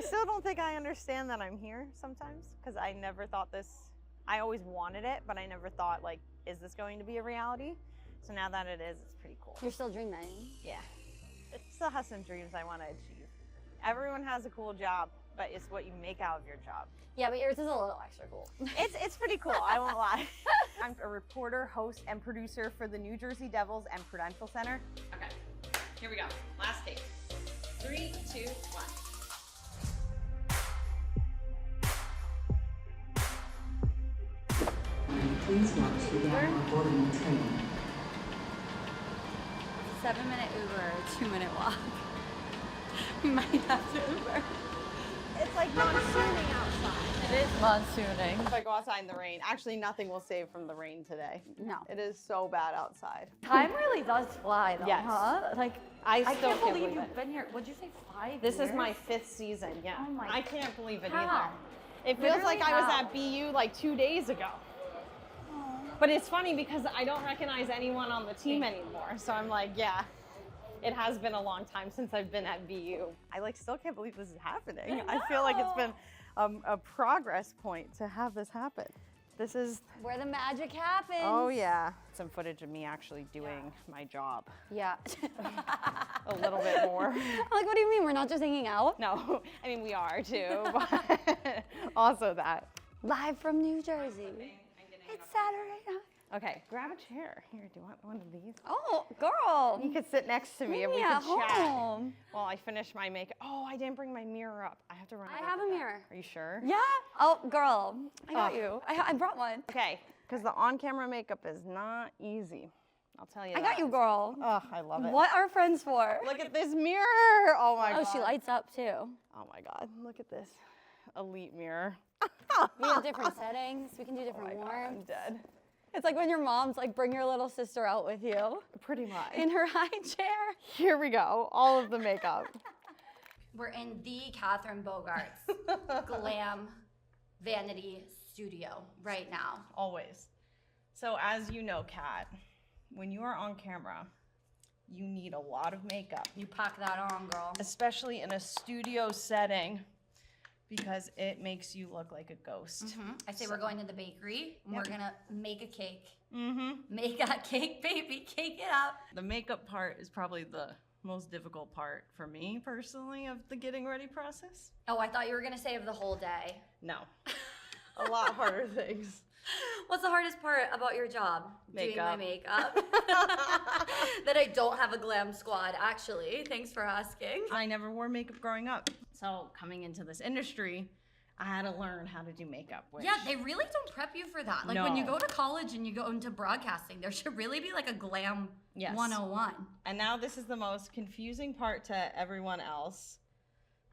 I still don't think I understand that I'm here sometimes, because I never thought this, I always wanted it, but I never thought, like, is this going to be a reality? So now that it is, it's pretty cool. You're still dreaming. Yeah. It still has some dreams I want to achieve. Everyone has a cool job, but it's what you make out of your job. Yeah, but yours is a little extra cool. It's pretty cool, I won't lie. I'm a reporter, host, and producer for the New Jersey Devils and Prudential Center. Okay, here we go. Last take. 3, 2, 1. Please watch the downward boarding train. 7-minute Uber, 2-minute walk. We might have to Uber. It's like monsooning outside. It is monsooning. If I go outside in the rain, actually nothing will save from the rain today. No. It is so bad outside. Time really does fly though, Yes. huh? Like, I I still can't can't believe believe you've it. been here. What'd you say, 5 This years? is my 5th season, yeah. Oh my I can't believe it How? either. It feels Literally like I was how? at BU like 2 days ago. But it's funny because I don't recognize anyone on the team anymore. So I'm like, yeah, it has been a long time since I've been at BU. I like still can't believe this is happening. I feel like it's been a progress point to have this happen. This is, where the magic happens. oh yeah. Some footage of me actually doing my job Yeah. a little bit more. I'm like, what do you mean? We're not just hanging out? No, I mean, we are too, but also that. Live from New Jersey. It's Saturday night. Okay, grab a chair. Here, do you want one of these? Oh, girl. You could sit next to me and we Yeah, could chat home. while I finish my makeup. Oh, I didn't bring my mirror up. I have to run. I over have a that. mirror. Are you sure? Yeah. Oh, girl. I got Oh. you. I brought one. Okay, because the on-camera makeup is not easy. I'll tell you I that. got you, girl. Oh, I love it. What are friends for? Look at this mirror. Oh my God. Oh, she lights up too. Oh my God, look at this elite mirror. We have different settings. We can do Oh different my God, warmth. I'm dead. It's like when your mom's like, bring your little sister out with you Pretty much. in her high chair. Here we go, all of the makeup. We're in the Katherine Bogart's glam vanity studio right now. Always. So as you know, Kat, when you are on camera, you need a lot of makeup, You pack that on, girl. especially in a studio setting, because it makes you look like a ghost. I say we're going to the bakery and we're gonna make a cake. Mm-hmm. Make that cake, baby. Cake it up. The makeup part is probably the most difficult part for me personally of the getting ready process. Oh, I thought you were gonna say of the whole day. No, a lot harder things. What's the hardest part about your job? Doing my Makeup. makeup. That I don't have a glam squad, actually. Thanks for asking. I never wore makeup growing up. So coming into this industry, I had to learn how to do makeup. Which, Yeah, they really don't prep you for that. Like when you No. go to college and you go into broadcasting, there should really be like a glam Yes. 101. And now this is the most confusing part to everyone else.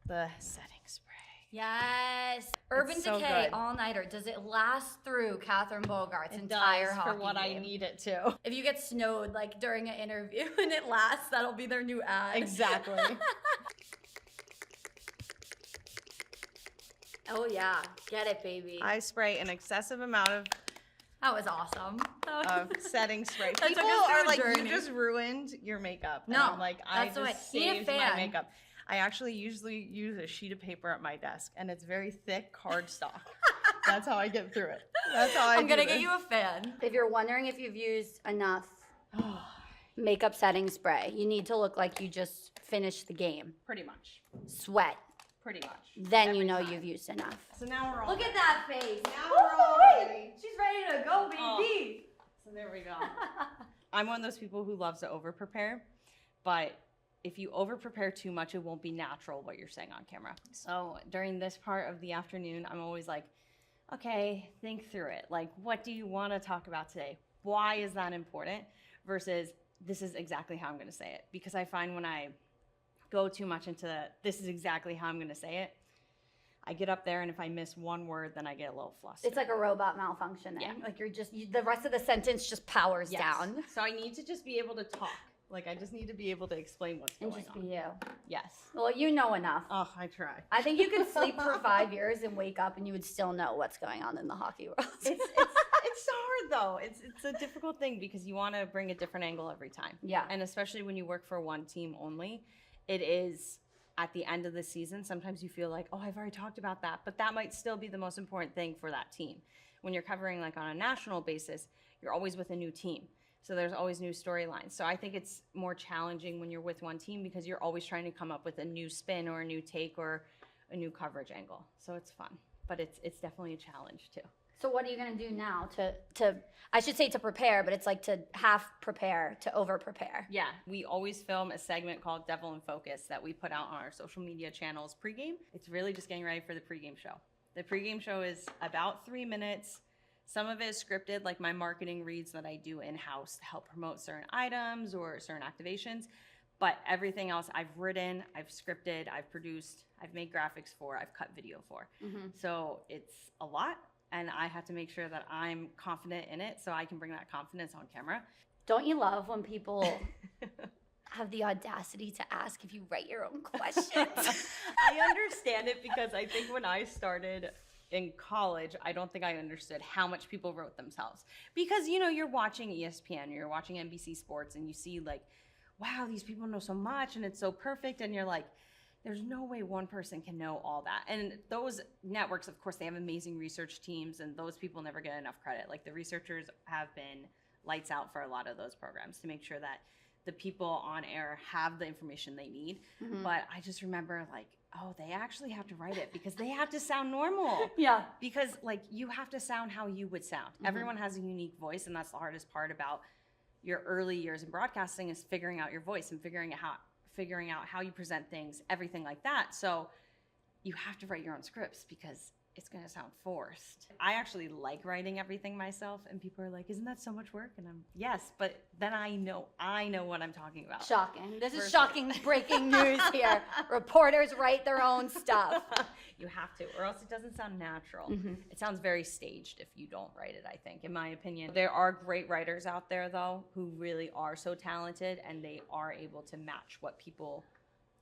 The setting spray. Yes. Urban so Decay good. all-nighter. Does it last through Katherine Bogart's It entire does hockey for what I game? need it to. If you get snowed like during an interview and it lasts, that'll be their new ad. Exactly. Oh yeah, get it, baby. I spray an excessive amount of That was awesome. setting spray. That took People us through are a like, journey. you just ruined your makeup. And No, I'm like, I that's the way. just You need a saved my fan. makeup. I actually usually use a sheet of paper at my desk, and it's very thick cardstock. That's how I get through it. That's how I'm gonna get you a fan. If you're wondering if you've used enough makeup setting spray, you need to look like you just finished the game. Pretty much. Sweat. Pretty much. Then Every you know time. you've used enough. So now we're all Look at that face. Now we're all Woo-hoo! ready. She's ready to go, baby. Oh. So there we go. I'm one of those people who loves to over prepare, but if you over prepare too much, it won't be natural what you're saying on camera. So during this part of the afternoon, I'm always like, okay, think through it. Like, what do you want to talk about today? Why is that important? Versus this is exactly how I'm going to say it. Because I find when I go too much into this is exactly how I'm going to say it, I get up there and if I miss one word, then I get a little flustered. It's like a robot malfunctioning. Yeah. Like you're just, the rest of the sentence just powers Yes. down. So I need to just be able to talk. Like I just need to be able to explain what's And going just on. be you. Yes. Well, you know enough. Oh, I try. I think you could sleep for 5 years and wake up and you would still know what's going on in the hockey world. It's so hard though. It's a difficult thing because you want to bring a different angle every time. Yeah. And especially when you work for one team only, it is at the end of the season, sometimes you feel like, oh, I've already talked about that, but that might still be the most important thing for that team. When you're covering like on a national basis, you're always with a new team. So there's always new storylines. So I think it's more challenging when you're with one team because you're always trying to come up with a new spin or a new take or a new coverage angle. So it's fun, but it's definitely a challenge too. So what are you going to do now to I should say to prepare, but it's like to half prepare, to over prepare. Yeah, we always film a segment called Devil in Focus that we put out on our social media channels pregame. It's really just getting ready for the pregame show. The pregame show is about 3 minutes. Some of it is scripted, like my marketing reads that I do in-house to help promote certain items or certain activations. But everything else I've written, I've scripted, I've produced, I've made graphics for, I've cut video for. So it's a lot, and I have to make sure that I'm confident in it so I can bring that confidence on camera. Don't you love when people have the audacity to ask if you write your own questions? I understand it because I think when I started in college, I don't think I understood how much people wrote themselves. Because, you know, you're watching ESPN, you're watching NBC Sports, and you see like, wow, these people know so much and it's so perfect. And you're like, there's no way one person can know all that. And those networks, of course, they have amazing research teams, and those people never get enough credit. Like the researchers have been lights out for a lot of those programs to make sure that the people on air have the information they need. But I just remember like, oh, they actually have to write it because they have to sound normal. Yeah. Because like you have to sound how you would sound. Everyone has a unique voice, and that's the hardest part about your early years in broadcasting is figuring out your voice and figuring out how you present things, everything like that. So you have to write your own scripts because it's going to sound forced. I actually like writing everything myself, and people are like, isn't that so much work? And I'm, yes, but then I know what I'm talking about. Shocking. This is First- shocking breaking news here. Reporters write their own stuff. You have to, or else it doesn't sound natural. It sounds very staged if you don't write it, I think, in my opinion. There are great writers out there, though, who really are so talented, and they are able to match what people,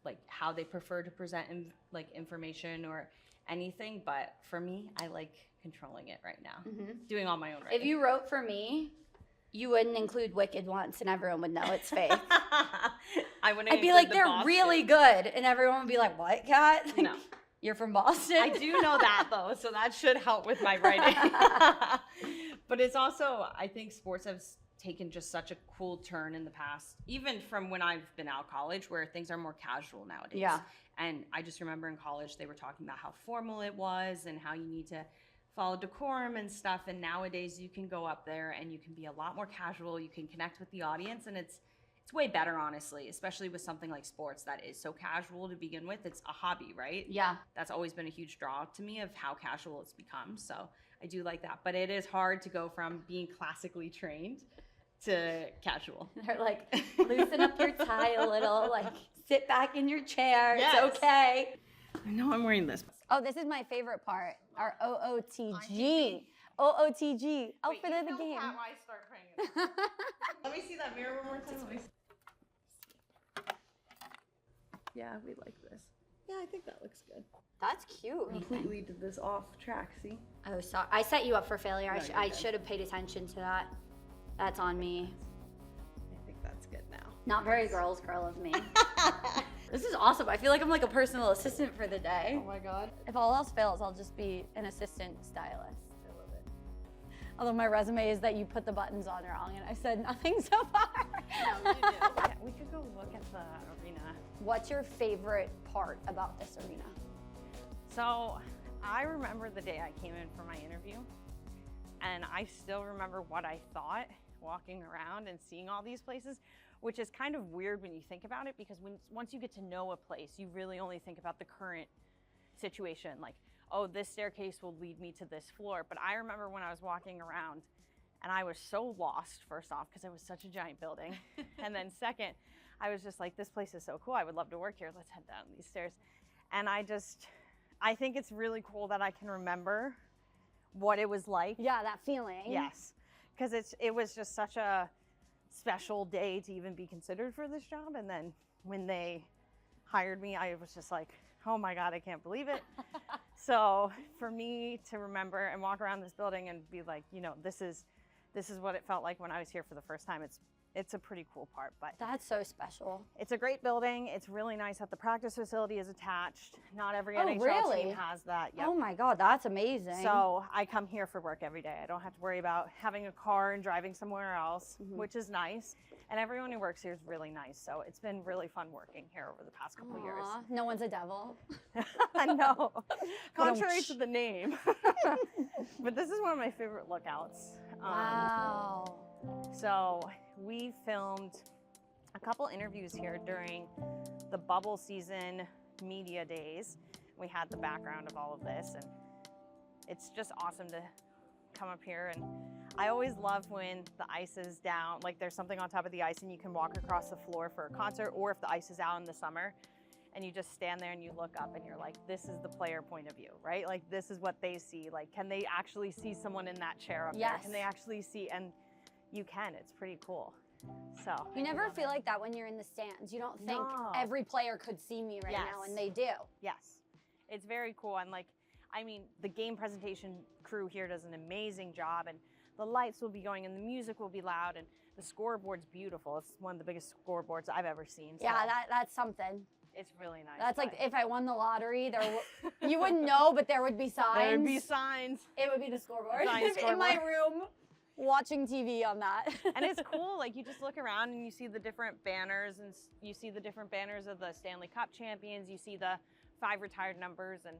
like how they prefer to present like information or anything. But for me, I like controlling it right now, doing all my own writing. If you wrote for me, you wouldn't include Wicked once, and everyone would know it's fake. I wouldn't. I'd be like, include the they're Boston. really good, and everyone would be like, what, Kat? Like, No. You're from Boston? I do know that though, so that should help with my writing. But it's also, I think sports have taken just such a cool turn in the past, even from when I've been out of college, where things are more casual nowadays. Yeah. And I just remember in college, they were talking about how formal it was and how you need to follow decorum and stuff. And nowadays you can go up there and you can be a lot more casual. You can connect with the audience, and it's way better, honestly, especially with something like sports that is so casual to begin with. It's a hobby, right? Yeah. That's always been a huge draw to me of how casual it's become. So I do like that. But it is hard to go from being classically trained to casual. They're like, loosen up your tie a little, like sit back in your chair. Yes. It's okay. I know I'm wearing this. Oh, this is my favorite part, our OOTG. OOTG, outfit of the game. Why I start praying. Let me see that mirror one more time. Let me see. Yeah, we like this. Yeah, I think that looks good. That's cute. Completely did this off track, see? Oh, sorry. I set you up for failure. No, I you're good. should have paid attention to that. That's on me. I think that's good now. Not very girl of me. This is awesome. I feel like I'm like a personal assistant for the day. Oh my God. If all else fails, I'll just be an assistant stylist. I love it. Although my resume is that you put the buttons on wrong, and I said nothing so far. No, you do. Yeah, we could go look at the arena. What's your favorite part about this arena? So I remember the day I came in for my interview, and I still remember what I thought walking around and seeing all these places, which is kind of weird when you think about it, because once you get to know a place, you really only think about the current situation, like, oh, this staircase will lead me to this floor. But I remember when I was walking around, and I was so lost, first off, because it was such a giant building. And then second, I was just like, this place is so cool. I would love to work here. Let's head down these stairs. And I think it's really cool that I can remember what it was like. Yeah, that feeling. Yes, because it was just such a special day to even be considered for this job. And then when they hired me, I was just like, oh my God, I can't believe it. So for me to remember and walk around this building and be like, you know, this is what it felt like when I was here for the first time. it's a pretty cool part. But That's so special. it's a great building. It's really nice that the practice facility is attached. Not every Oh, NHL really? team has that. Yep. Oh my God, that's amazing. So I come here for work every day. I don't have to worry about having a car and driving somewhere else, which is nice. And everyone who works here is really nice. So it's been really fun working here over the past couple of years. Aw, no one's a devil. I know, contrary to the name. But this is one of my favorite lookouts. Wow. So we filmed a couple interviews here during the bubble season media days. We had the background of all of this, and it's just awesome to come up here. And I always love when the ice is down, like there's something on top of the ice and you can walk across the floor for a concert, or if the ice is out in the summer and you just stand there and you look up and you're like, this is the player point of view, right? Like this is what they see. Like, can they actually see someone in that chair up there? Yes. Can they actually see? And you can, it's pretty cool. So You never feel like that when you're in the stands. You don't think No. every player could see me right now, Yes. and they do. yes, it's very cool. And like, I mean, the game presentation crew here does an amazing job, and the lights will be going and the music will be loud, and the scoreboard's beautiful. It's one of the biggest scoreboards I've ever seen. So Yeah, that's something. it's really nice. That's like but if I won the lottery, you wouldn't know, but there would be signs. there'd be signs. It would be the scoreboard. Giant In my scoreboard. room, watching TV on that. And it's cool, like you just look around and you see the different banners, and you see the different banners of the Stanley Cup champions, you see the 5 retired numbers, and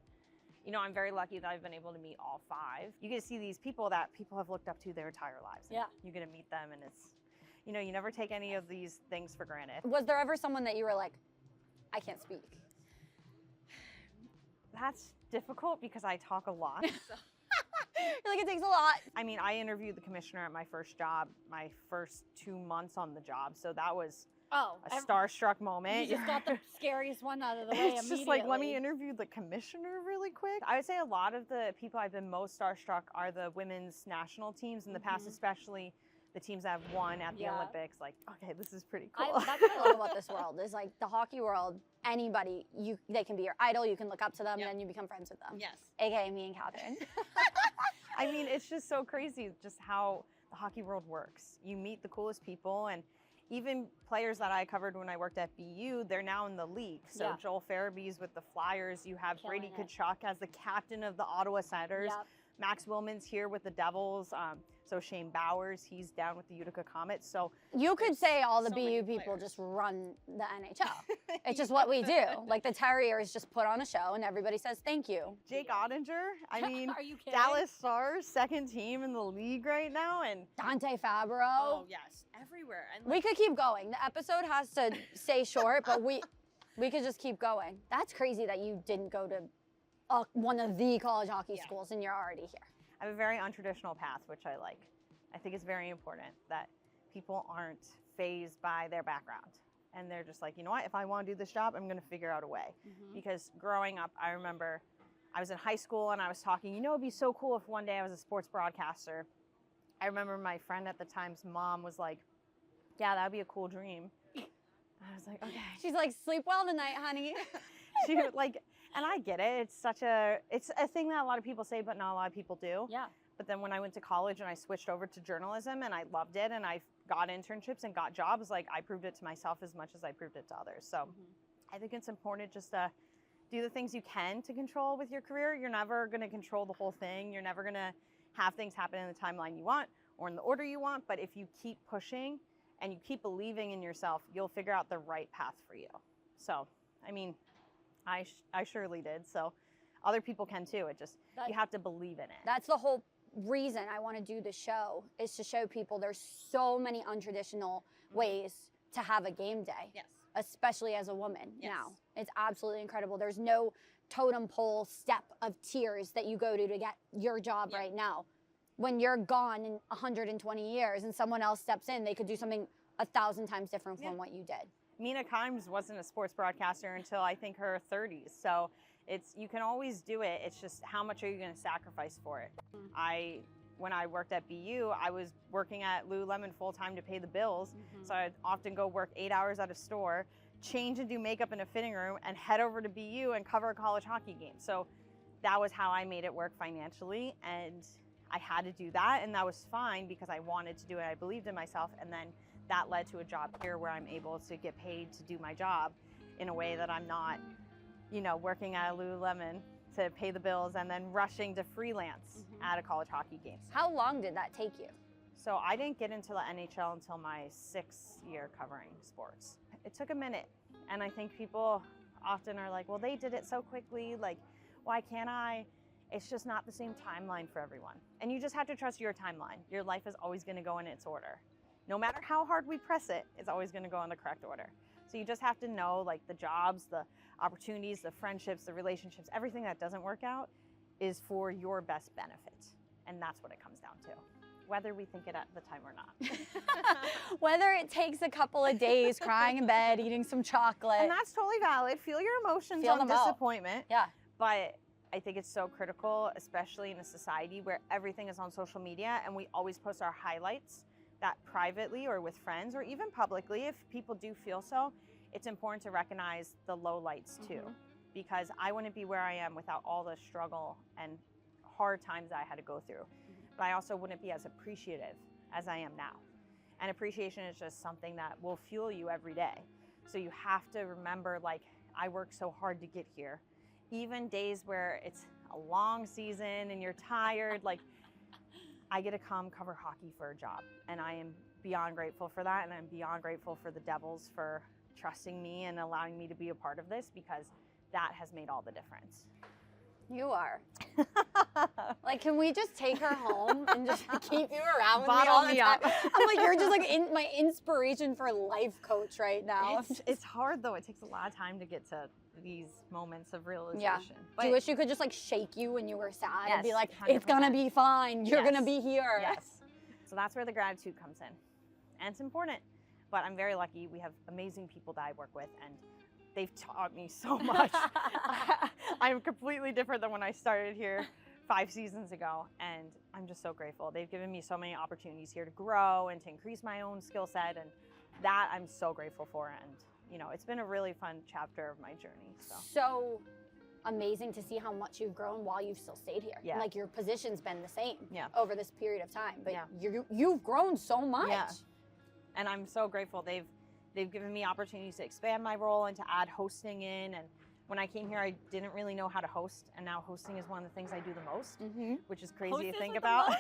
you know, I'm very lucky that I've been able to meet all 5. You get to see these people that people have looked up to their entire lives. Yeah. You get to meet them, and it's, you know, you never take any of these things for granted. Was there ever someone that you were like, I can't speak? That's difficult because I talk a lot. You're like, it takes a lot. I mean, I interviewed the commissioner at my first job, my first 2 months on the job. So that was Oh, a starstruck moment. You just got the scariest one out of the way It's just like, let me interview the commissioner really quick. I would say a lot of the people I've been most starstruck are the women's national teams in the past, especially the teams that have won at the Yeah. Olympics. Like, okay, this is pretty cool. That's what I love about this world is like the hockey world. Anybody, they can be your idol. You can look up to them, Yep. and then you become friends with them. Yes. AKA me and Katherine. I mean, it's just so crazy just how the hockey world works. You meet the coolest people, and even players that I covered when I worked at BU, they're now in the league. So Yeah. Joel Farabee's with the Flyers. You have Killing Brady it. Tkachuk as the captain of the Ottawa Senators. Yep. Max Willman's here with the Devils. So Shane Bowers, he's down with the Utica Comets. So You could say all the so many BU people players. just run the NHL. It's just what we do. Like the Terriers just put on a show and everybody says thank you. Jake Ottinger, I mean, Are you kidding? Dallas Stars, second team in the league right now. And Dante Fabro. oh, yes, everywhere. And We could keep going. The episode has to stay short, but we could just keep going. That's crazy that you didn't go to one of the college hockey schools and you're already here. I have a very untraditional path, which I like. I think it's very important that people aren't fazed by their background. And they're just like, you know what, if I want to do this job, I'm going to figure out a way. Because growing up, I remember I was in high school and I was talking, you know, it'd be so cool if one day I was a sports broadcaster. I remember my friend at the time's mom was like, yeah, that'd be a cool dream. I was like, okay. She's like, sleep well tonight, honey. She like, and I get it. It's a thing that a lot of people say, but not a lot of people do. Yeah. But then when I went to college and I switched over to journalism and I loved it and I got internships and got jobs, like I proved it to myself as much as I proved it to others. So I think it's important just to do the things you can to control with your career. You're never going to control the whole thing. You're never going to have things happen in the timeline you want or in the order you want. But if you keep pushing and you keep believing in yourself, you'll figure out the right path for you. So, I mean, I surely did. So other people can too. It just, you have to believe in it. That's the whole reason I want to do the show, is to show people there's so many untraditional ways to have a game day. Yes. Especially as a woman Yes. now. It's absolutely incredible. There's no totem pole step of tiers that you go to get your job right now. When you're gone in 120 years and someone else steps in, they could do something 1,000 times different from what you did. Mina Kimes wasn't a sports broadcaster until I think her 30s. So you can always do it. It's just how much are you going to sacrifice for it? When I worked at BU, I was working at Lululemon full time to pay the bills. So I'd often go work 8 hours at a store, change and do makeup in a fitting room, and head over to BU and cover a college hockey game. So that was how I made it work financially. And I had to do that, and that was fine because I wanted to do it. I believed in myself. And then that led to a job here where I'm able to get paid to do my job in a way that I'm not, you know, working at a Lululemon to pay the bills and then rushing to freelance at a college hockey game. How long did that take you? So I didn't get into the NHL until my 6th year covering sports. It took a minute. And I think people often are like, well, they did it so quickly, like, why can't I? It's just not the same timeline for everyone. And you just have to trust your timeline. Your life is always gonna go in its order. No matter how hard we press it, it's always gonna go in the correct order. So you just have to know, like, the jobs, the opportunities, the friendships, the relationships, everything that doesn't work out is for your best benefit. And that's what it comes down to, whether we think it at the time or not. Whether it takes a couple of days crying in bed, eating some chocolate. And that's totally valid. Feel your emotions Feel on them out. disappointment. Yeah. But I think it's so critical, especially in a society where everything is on social media and we always post our highlights, that privately or with friends or even publicly, if people do feel so, it's important to recognize the lowlights too. Because I wouldn't be where I am without all the struggle and hard times I had to go through. But I also wouldn't be as appreciative as I am now. And appreciation is just something that will fuel you every day. So you have to remember, like, I worked so hard to get here. Even days where it's a long season and you're tired, like, I get to come cover hockey for a job. And I am beyond grateful for that. And I'm beyond grateful for the Devils for trusting me and allowing me to be a part of this, because that has made all the difference. You are. Like, can we just take her home and just keep you around with me Bottle all the me time? up. I'm like, you're just like my inspiration for life coach right now. It's hard though. It takes a lot of time to get to these moments of realization. Yeah. But Do you wish you could just like shake you when you were sad and be Yes, like, it's gonna 100%. be fine. You're gonna Yes. be here. Yes. So that's where the gratitude comes in. And it's important. But I'm very lucky. We have amazing people that I work with, and they've taught me so much. I'm completely different than when I started here 5 seasons ago, and I'm just so grateful. They've given me so many opportunities here to grow and to increase my own skill set, and that I'm so grateful for. And you know, it's been a really fun chapter of my journey. So amazing to see how much you've grown while you've still stayed here. Yeah. Like your position's been the same Yeah. over this period of time, but Yeah. you've grown so much. Yeah. And I'm so grateful. They've given me opportunities to expand my role and to add hosting in. And when I came here, I didn't really know how to host, and now hosting is one of the things I do the most, which is crazy to think about.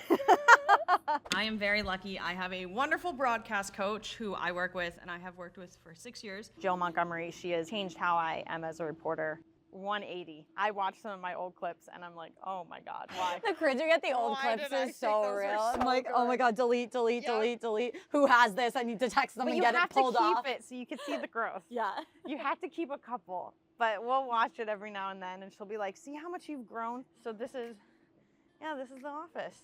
I am very lucky. I have a wonderful broadcast coach who I work with, and I have worked with for 6 years. Jill Montgomery, she has changed how I am as a reporter. 180. I watch some of my old clips and I'm like, oh my God, why? The cringing at the old Why clips did I is think so those were real. I'm so like, oh my good? God, delete. Yep. Who has this? I need to text them But and you get have it pulled to keep off. it so you can see the growth. Yeah. You have to keep a couple, but we'll watch it every now and then, and she'll be like, see how much you've grown? So this is the office.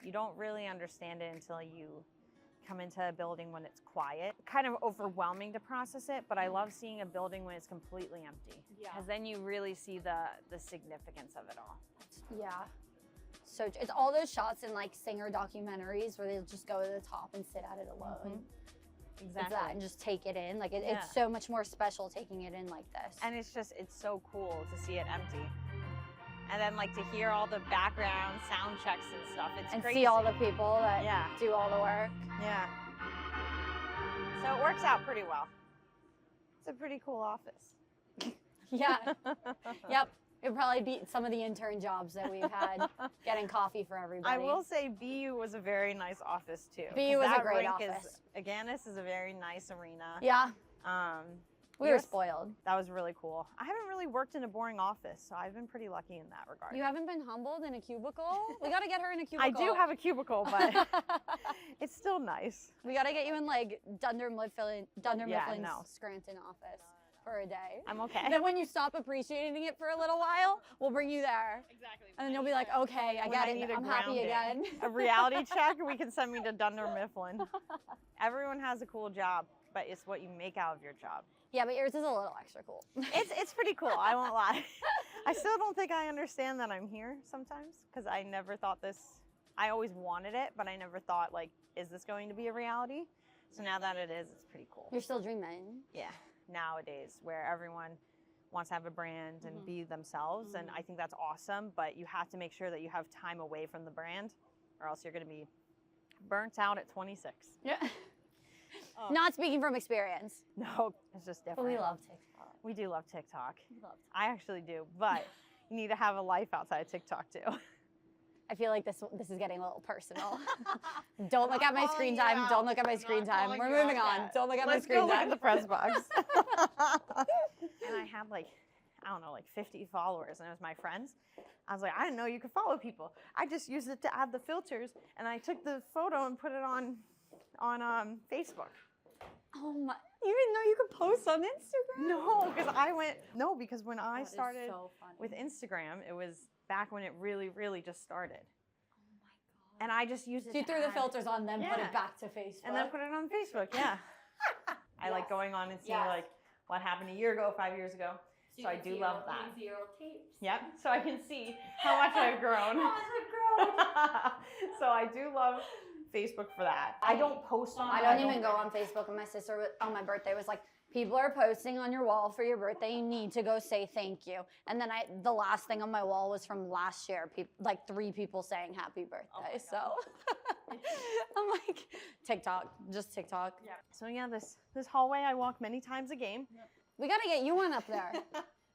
You don't really understand it until you come into a building when it's quiet. Kind of overwhelming to process it, but I love seeing a building when it's completely empty. Yeah. Because then you really see the significance of it all. Yeah. So it's all those shots in like singer documentaries where they'll just go to the top and sit at it alone. It's that and just take it in. Like Yeah. it's so much more special taking it in like this. And it's so cool to see it empty. And then like to hear all the background sound checks and stuff. It's and crazy. see all the people that Yeah. do all the work. Yeah. So it works out pretty well. It's a pretty cool office. Yeah. Yep. It'd probably beat some of the intern jobs that we've had getting coffee for everybody. I will say BU was a very nice office too. BU was a That great rink office. Agganis is a very nice arena. Yeah. We were Yours- spoiled. That was really cool. I haven't really worked in a boring office, so I've been pretty lucky in that regard. You haven't been humbled in a cubicle? We got to get her in a I cubicle. do have a cubicle, but it's still nice. We got to get you in like Dunder Mifflin's no. Scranton office for a day. I'm okay. And then when you stop appreciating it for a little while, we'll bring you there. Exactly. And then you'll be like, okay, I When get I it. need a I'm happy grounding. again. A reality check, we can send me to Dunder Mifflin. Everyone has a cool job, but it's what you make out of your job. Yeah, but yours is a little extra cool. It's pretty cool, I won't lie. I still don't think I understand that I'm here sometimes, because I never thought this, I always wanted it, but I never thought, like, is this going to be a reality? So now that it is, it's pretty cool. You're still dreaming. Yeah, nowadays, where everyone wants to have a brand and be themselves, and I think that's awesome, but you have to make sure that you have time away from the brand, or else you're going to be burnt out at 26. Yeah. Not speaking from experience. No, it's just different. But we love TikTok. We do love TikTok. We love TikTok. I actually do, but you need to have a life outside of TikTok too. I feel like this is getting a little personal. Don't look at my screen time. out. Don't look at my I'm screen not time. calling We're you out moving on. yet. Don't look at my Let's screen go look time. at the press box. And I had like, I don't know, like 50 followers, and it was my friends. I was like, I didn't know you could follow people. I just used it to add the filters, and I took the photo and put it on Facebook. Oh my! You didn't know you could post on Instagram? Because when I started with Instagram, it was back when it really, really just started. Oh my god! And I just used it. So you to threw the add- filters on, then put Yeah. it back to Facebook. and then put it on Facebook. Yeah. I like going on and seeing Yes. like what happened a year ago, 5 years ago. So I do love that. Yep. So I can see how much I've grown. So I do love Facebook for that. I don't post on. I don't even go on Facebook. And my sister on my birthday was like, "People are posting on your wall for your birthday. You need to go say thank you." And then the last thing on my wall was from last year. Like 3 people saying happy birthday. So I'm like, TikTok, just TikTok. Yeah. So yeah, this hallway I walk many times a game. We gotta get you one up there.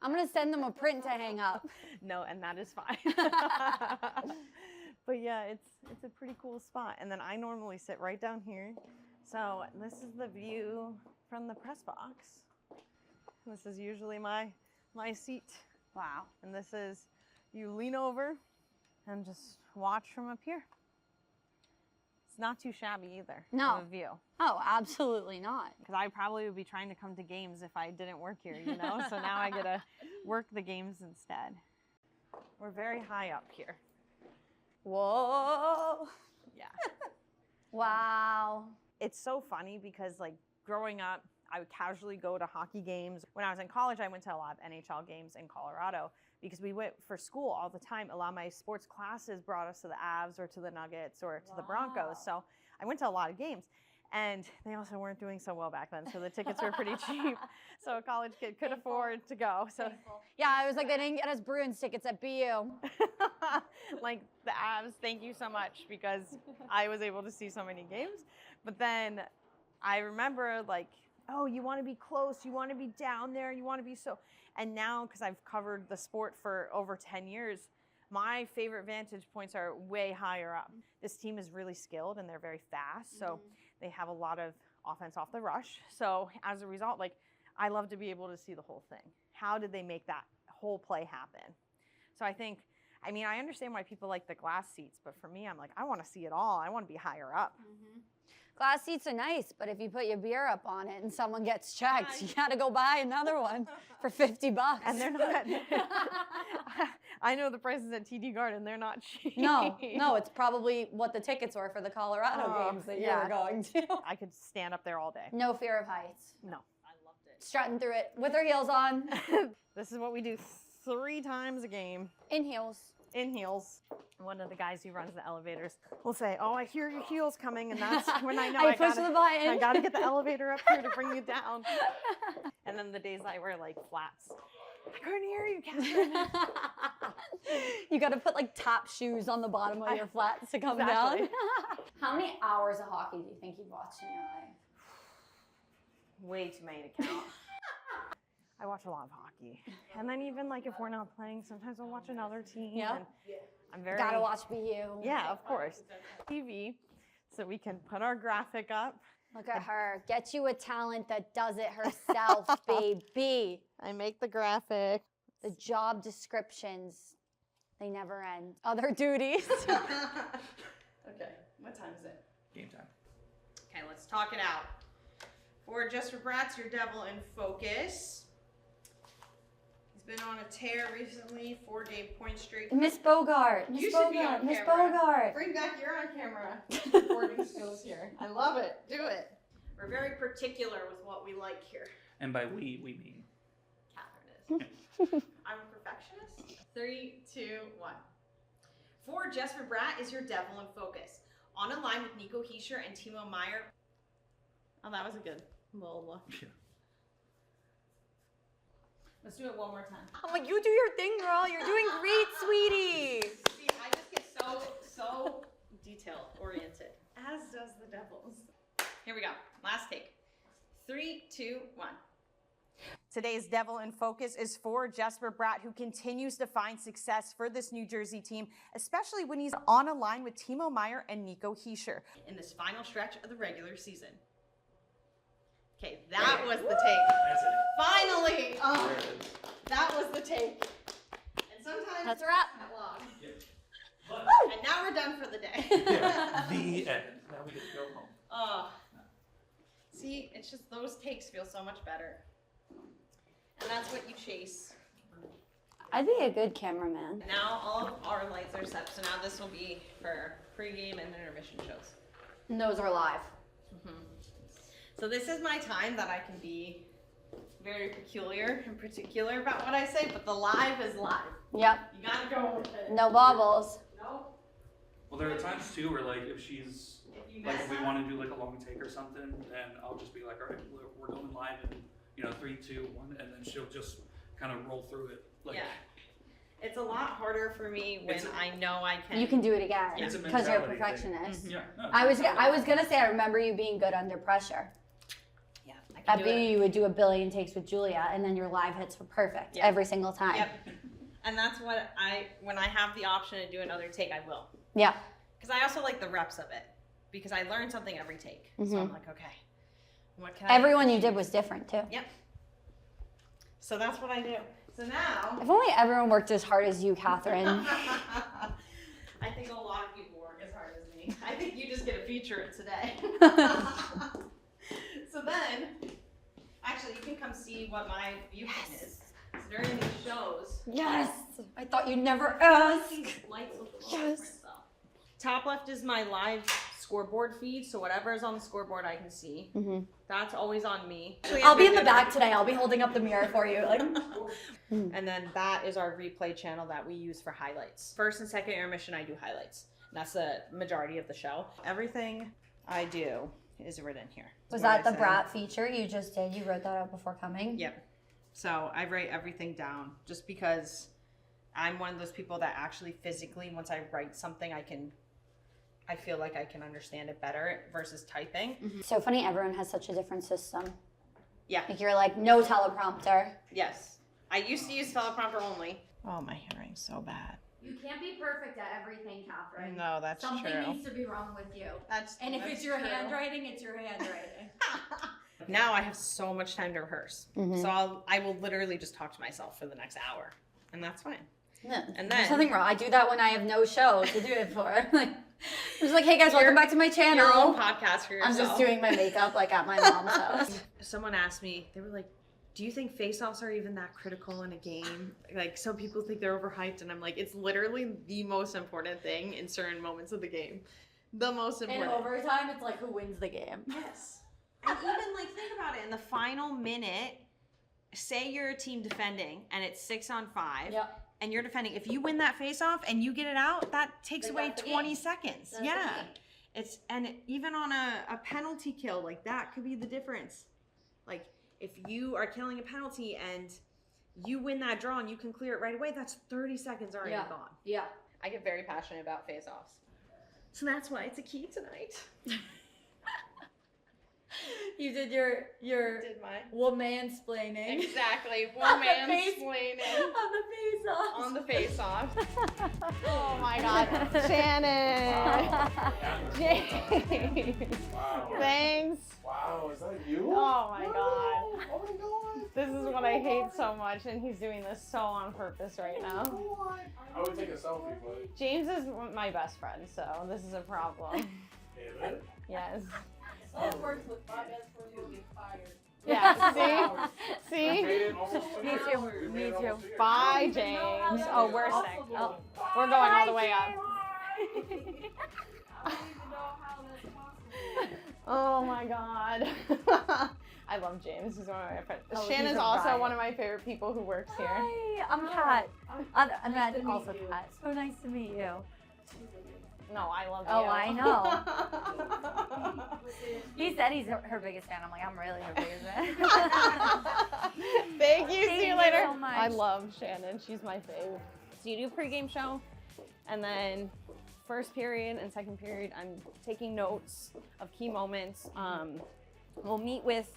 I'm gonna send them a print to hang up. No, and that is fine. But yeah, it's a pretty cool spot. And then I normally sit right down here. So this is the view from the press box. This is usually my seat. Wow. And this is, you lean over and just watch from up here. It's not too shabby either. No. Of a view. Oh, absolutely not. Because I probably would be trying to come to games if I didn't work here, you know? So now I get to work the games instead. We're very high up here. Whoa. Yeah. Wow. It's so funny because like growing up, I would casually go to hockey games. When I was in college, I went to a lot of NHL games in Colorado because we went for school all the time. A lot of my sports classes brought us to the Avs or to the Nuggets or to the Broncos. So I went to a lot of games. And they also weren't doing so well back then, so the tickets were pretty cheap. So a college kid could afford to go. So Yeah, I was like, they didn't get us Bruins tickets at BU. like the Avs, thank you so much because I was able to see so many games. But then I remember like, oh, you want to be close, you want to be down there, you want to be so. And now, because I've covered the sport for over 10 years, my favorite vantage points are way higher up. This team is really skilled and they're very fast. So they have a lot of offense off the rush. So as a result, like I love to be able to see the whole thing. How did they make that whole play happen? So I think, I mean, I understand why people like the glass seats, but for me, I'm like, I want to see it all. I want to be higher up. Glass seats are nice, but if you put your beer up on it and someone gets checked, you gotta go buy another one for $50. And they're not, I know the prices at TD Garden, they're not cheap. No, it's probably what the tickets were for the Colorado games that you were going to. I could stand up there all day. No fear of heights. No. I loved it. Strutting through it with her heels on. This is what we do 3 times a game In heels. in heels. One of the guys who runs the elevators will say, "Oh, I hear your heels coming," and that's when I know I I push gotta, the button. I gotta get the elevator up here to bring you down. And then the days I wear like flats, I couldn't hear you, Katherine. You gotta put like top shoes on the bottom of your flats to come Exactly. down. How many hours of hockey do you think you've watched in your life? Way too many to count. I watch a lot of hockey, and then even like if we're not playing, sometimes I'll watch another team. Yeah. And I'm very Gotta watch BU. Yeah, of course. TV, so we can put our graphic up. Look at her. Get you a talent that does it herself, baby. I make the graphic. The job descriptions, they never end. Other duties. Okay, what time is it? Game time. Okay, let's talk it out. For Just for Brats, your devil in focus. He's been on a tear recently, 4-game point streak. Miss Bogart. You Miss should be Bogart. on Miss camera. Bogart. Bring back your on camera recording skills here. I love it. Do it. We're very particular with what we like here. And by we mean. Catherine is. I'm a perfectionist. 3, 2, 1. For Just for Brat is your devil in focus. On a line with Nico Heischer and Timo Meyer. Oh, that was a good little look. Yeah. Let's do it one more time. I'm like, you do your thing, girl. You're doing great, sweetie. See, I just get so detail oriented, as does the devils. Here we go. Last take. 2, 1. Today's Devil in Focus is for Jesper Bratt, who continues to find success for this New Jersey team, especially when he's on a line with Timo Meyer and Nico Hischier. In this final stretch of the regular season. Okay, that was the take. That's it. Finally! Oh, There it is. that was the take. And sometimes That's a wrap. that long. But, And now we're done for the day. yeah, the end. Now we get to go home. Oh. See, it's just those takes feel so much better. And that's what you chase. I'd be a good cameraman. Now all of our lights are set, so now this will be for pregame and intermission shows. And those are live. So this is my time that I can be very peculiar and particular about what I say, but the live is live. Yep. You gotta go with it. No bobbles. No. Well, there are times too where like if she's If you like mess if we up, want to do like a long take or something, then I'll just be like, all right, we're going live in 3, 2, 1, and then she'll just kind of roll through it. Like, yeah. It's a lot harder for me when It's a- I know I can. You can do it again It's a because you're a mentality thing. perfectionist. Yeah. No, I was it's gonna say I remember you being good under pressure. Yeah, I I can do bet it. you would do a billion takes with Julia, and then your live hits were perfect Yeah. every single time. Yep. And that's what when I have the option to do another take, I will. Yeah. Because I also like the reps of it. Because I learn something every take. So I'm like, okay, what can Everyone you did was different too. Yep. So that's what I do. So now. If only everyone worked as hard as you, Catherine. I think a lot of people work as hard as me. I think you just get a feature today. So then, actually, you can come see what my viewpoint is. So during these shows, Yes. I thought you'd never ask. these lights look a little Yes. different, though. Top left is my live scoreboard feed, so whatever is on the scoreboard I can see. That's always on me. I'll be in the back today. I'll be holding up the mirror for you. Like. And then that is our replay channel that we use for highlights. First and second intermission, I do highlights. And that's the majority of the show. Everything I do is written here. Was What that I the say. Brat feature you just did? You wrote that out before coming? Yep. So I write everything down just because I'm one of those people that actually physically, once I write something, I feel like I can understand it better versus typing. So funny, everyone has such a different system. Yeah. Like you're like, no teleprompter. Yes. I used to use teleprompter only. Oh, my handwriting's so bad. You can't be perfect at everything, Catherine. No, that's true. needs to be wrong with you. That's And if that's it's your true. handwriting, it's your handwriting. Now I have so much time to rehearse. So I will literally just talk to myself for the next hour. And that's fine. Yeah. And There's then nothing wrong. I do that when I have no show to do it for. Like, I'm just like, hey guys, welcome Your- back to my your channel. own podcast for yourself. I'm just doing my makeup like at my mom's house. Someone asked me, they were like, do you think face-offs are even that critical in a game? Like, some people think they're overhyped, and I'm like, it's literally the most important thing in certain moments of the game. The most In important. overtime, it's like who wins the game. Yes. And even, like, think about it. In the final minute, say you're a team defending, and it's 6-on-5, Yep. and you're defending. If you win that face-off and you get it out, that takes Like, away that's the 20 game. seconds. That's the Yeah. game. And even on a penalty kill, like, that could be the difference. Like, if you are killing a penalty and you win that draw and you can clear it right away, that's 30 seconds already Yeah. gone. Yeah. I get very passionate about face-offs. So that's why it's a key tonight. You did your Did my woman-splaining. exactly On the woman face- explaining On the face off. on the face-off. Oh my God, Shannon. James. Wow. Thanks. Wow, is that you? Oh my God. Oh my God. This is what I hate so much, and he's doing this so on purpose right now. I would take a selfie, but James is my best friend, so this is a problem. is it? Yes. Works with my best friend will get fired. Yeah, see? We See? made it almost to Me here. too. We Me made it too. almost here. Bye, James. Oh, we're sick. Oh. We're going all the way up. I don't even know how that's possible. Oh my God. I love James. He's one of my friends. Oh, Shannon's he's a also riot. one of my favorite people who works here. Hi, I'm Kat. I'm Nice to meet also you. Kat. So nice to meet you. No, I love you. Oh, I know. He said he's her biggest fan. I'm like, I'm really her biggest fan. Thank you. See Thank you you later. so much. I love Shannon. She's my fave. So you do pregame show, and then first period and second period, I'm taking notes of key moments. We'll meet with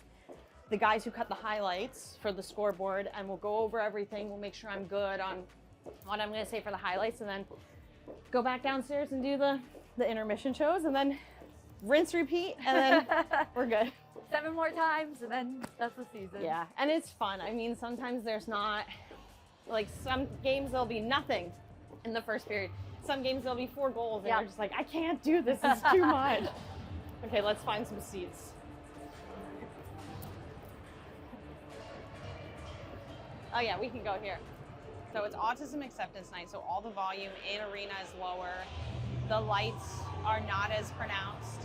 the guys who cut the highlights for the scoreboard, and we'll go over everything. We'll make sure I'm good on what I'm gonna say for the highlights, and then go back downstairs and do the intermission shows, and then rinse, repeat, and then we're good. 7 more times, and then that's the season. Yeah, and it's fun. I mean, sometimes there's not, like some games there'll be nothing in the first period. Some games there'll be 4 goals, and you're just like, I can't do this, it's too much. Okay, let's find some seats. Oh yeah, we can go here. So it's Autism Acceptance Night, so all the volume in arena is lower. The lights are not as pronounced.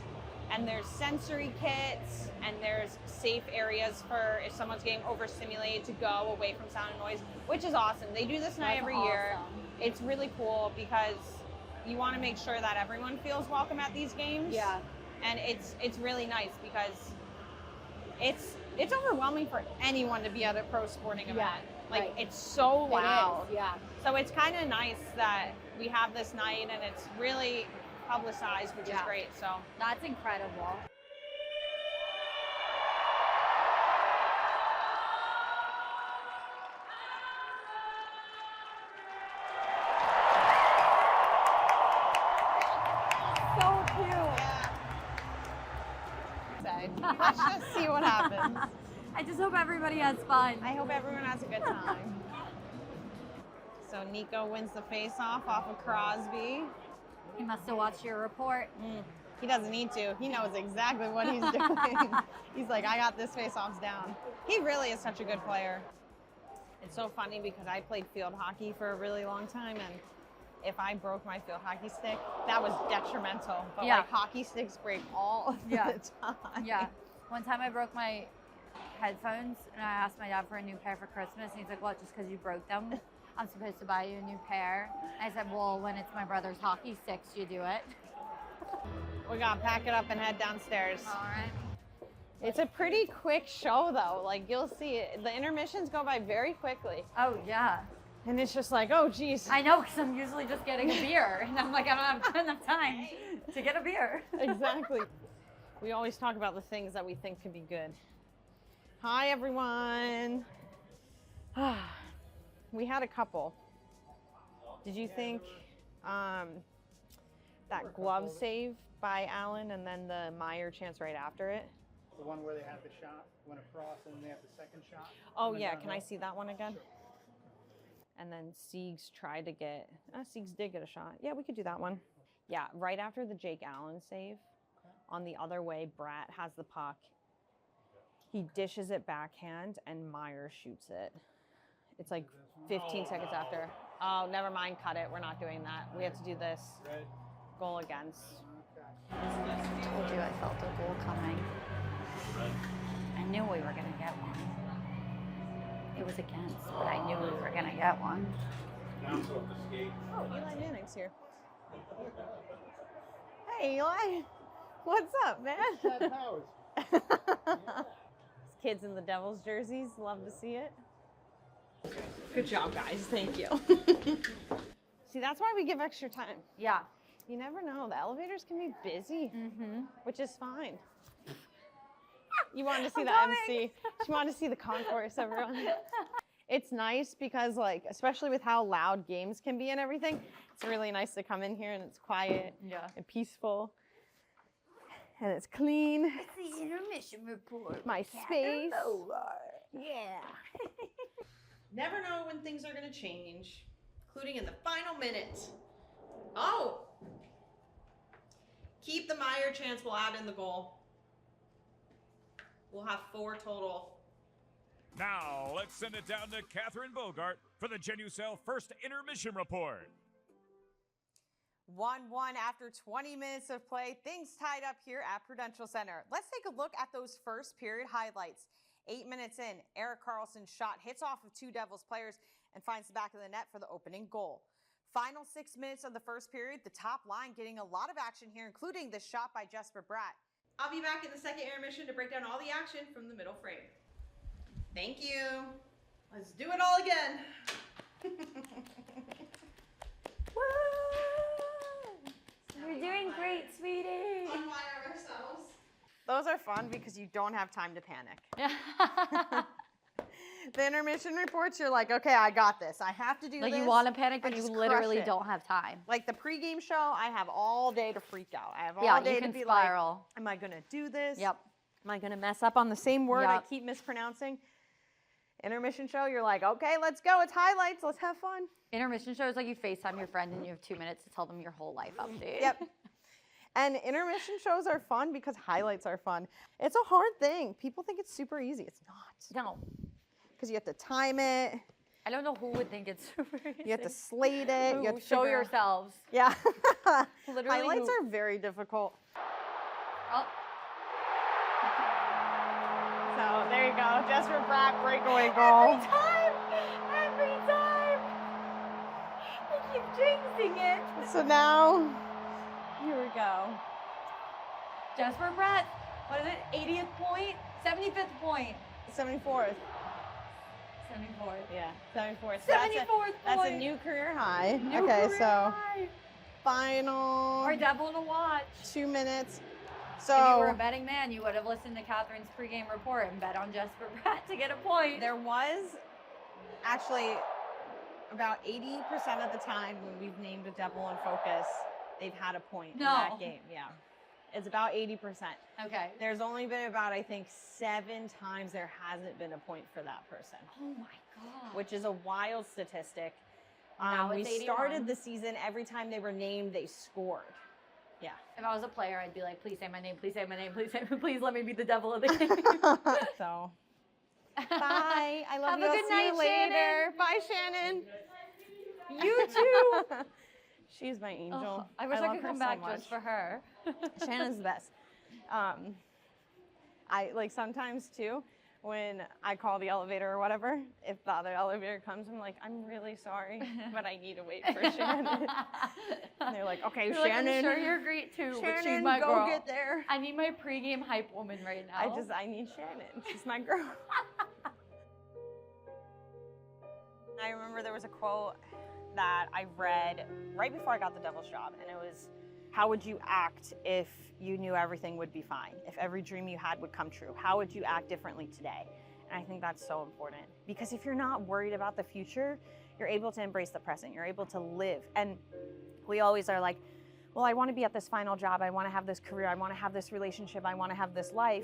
And there's sensory kits, and there's safe areas for if someone's getting overstimulated to go away from sound and noise, which is awesome. They do this night every year. It's really cool because you want to make sure that everyone feels welcome at these games. Yeah. And it's really nice because it's overwhelming for anyone to be at a pro sporting event. Yeah, Like right. it's so loud. It is, yeah. So it's kind of nice that we have this night and it's really publicized, which is great. So That's incredible. So cute. let's just see what happens. I just hope everybody has fun. I hope everyone has a good time. So Nico wins the face-off off of Crosby. You must have watched your report. He doesn't need to. He knows exactly what he's doing. He's like, I got this face-offs down. He really is such a good player. It's so funny because I played field hockey for a really long time, and if I broke my field hockey stick, that was detrimental. But like hockey sticks break all the time. Yeah. One time I broke my headphones, and I asked my dad for a new pair for Christmas, and he's like, "What? Just because you broke them, I'm supposed to buy you a new pair?" I said, "Well, when it's my brother's hockey sticks, you do it." We gotta pack it up and head downstairs. All right. It's a pretty quick show, though. Like you'll see, the intermissions go by very quickly, Oh yeah. and it's just like, oh geez. I know, because I'm usually just getting a beer, and I'm like, I don't have enough time to get a beer. Exactly. We always talk about the things that we think could be good. Hi, everyone. We had a couple. Did you think that glove save by Allen and then the Meyer chance right after it? The one where they have the shot, went across, and then they have the second shot. Oh yeah, can I see that one again? And then Siegs tried to get, Siegs did get a shot. Yeah, we could do that one. Yeah, right after the Jake Allen save, on the other way, Bratt has the puck. He dishes it backhand, and Meyer shoots it. It's like 15 seconds after. Oh, never mind, cut it. We're not doing that. We have to do this. Goal against. I told you I felt a goal coming. I knew we were going to get one. It was against, but I knew we were going to get one. Oh, Eli Manning's here. Hey, Eli. What's up, man? Kids in the Devils jerseys. Love to see it. Good job, guys. Thank you. See, that's why we give extra time. Yeah. You never know. The elevators can be busy, which is fine. You wanted to see the MC. She wanted to see the concourse, everyone. It's nice because, like, especially with how loud games can be and everything, it's really nice to come in here and it's quiet and peaceful. And it's clean. It's the intermission report. My space. Yeah. Never know when things are going to change, including in the final minute. Oh! Keep the Meyer chance, we'll add in the goal. We'll have 4 total. Now, let's send it down to Katherine Bogart for the Genucel first intermission report. 1-1 after 20 minutes of play. Things tied up here at Prudential Center. Let's take a look at those first period highlights. 8 minutes in, Erik Karlsson's shot hits off of 2 Devils players and finds the back of the net for the opening goal. Final 6 minutes of the first period, the top line getting a lot of action here, including this shot by Jesper Bratt. I'll be back in the second intermission to break down all the action from the middle frame. Thank you. Let's do it all again. You're doing great, sweetie. Unwire ourselves. shows are fun because you don't have time to panic. The intermission reports, you're like, okay, I got this. I have to do Like this. you want to panic, but and you just literally crush it. don't have time. Like the pregame show, I have all day to freak out. I have all Yeah, day you to can be spiral. like, am I going to do this? Yep. Am I going to mess up on the same word I Yep. keep mispronouncing? Intermission show, you're like, okay, let's go. It's highlights. Let's have fun. Intermission shows like you FaceTime your friend and you have 2 minutes to tell them your whole life update. Yep. And intermission shows are fun because highlights are fun. It's a hard thing. People think it's super easy. It's not. No, Because you have to time it. I don't know who would think it's super easy. You have to slate it. You have to Show figure out- yourselves. Yeah. Literally Highlights who- are very difficult. Oh, So there you go. Jesper Bratt breakaway goal. every time. I keep jinxing it. So now, here we go. Jasper Pratt, what is it? 80th point? 75th point. 74th. 74th. Yeah, 74th. 74th That's a point. new career high. New Okay, career so high. final Our devil to watch. 2 minutes. If you were a So betting man, you would have listened to Catherine's pregame report and bet on Jasper Pratt to get a point. there was actually about 80% of the time when we've named a Devil in Focus, they've had a point in that No. game. Yeah, it's about 80%. Okay. There's only been about, I think, 7 times there hasn't been a point for that person, Oh my God. which is a wild statistic. Now We it's 81. started the season, every time they were named, they scored. Yeah. If I was a player, I'd be like, please say my name, please say my name, please say, please let me be the devil of the game. So, bye. I love Have you. a I'll good see you night, later. Bye, Shannon. You too. She's my angel. Oh, I wish I love could her come so back much. just for her. Shannon's the best. I like sometimes too, when I call the elevator or whatever, if the other elevator comes, I'm like, I'm really sorry, but I need to wait for Shannon. And they're like, okay, You're like, Shannon. I'm sure you're great too, but she's Shannon, my go girl. get there. I need my pregame hype woman right now. I need Shannon. She's my girl. I remember there was a quote that I read right before I got the devil's job, and it was, how would you act if you knew everything would be fine? If every dream you had would come true? How would you act differently today? And I think that's so important, because if you're not worried about the future, you're able to embrace the present. You're able to live. And we always are like, well, I want to be at this final job. I want to have this career. I want to have this relationship. I want to have this life.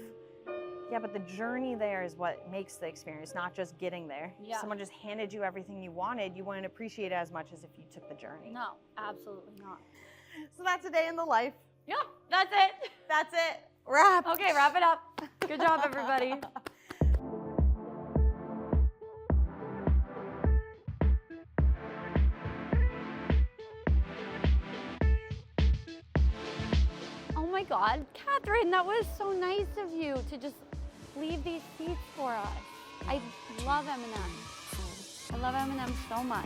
Yeah, but the journey there is what makes the experience, not just getting there. Yeah. If someone just handed you everything you wanted, you wouldn't appreciate it as much as if you took the journey. No, absolutely not. So that's a day in the life. Yep, that's it. That's it. Wrap. Okay, wrap it up. Good job, everybody. Oh my God, Catherine, that was so nice of you to just leave these seats for us. I love M&M. I love M&M so much.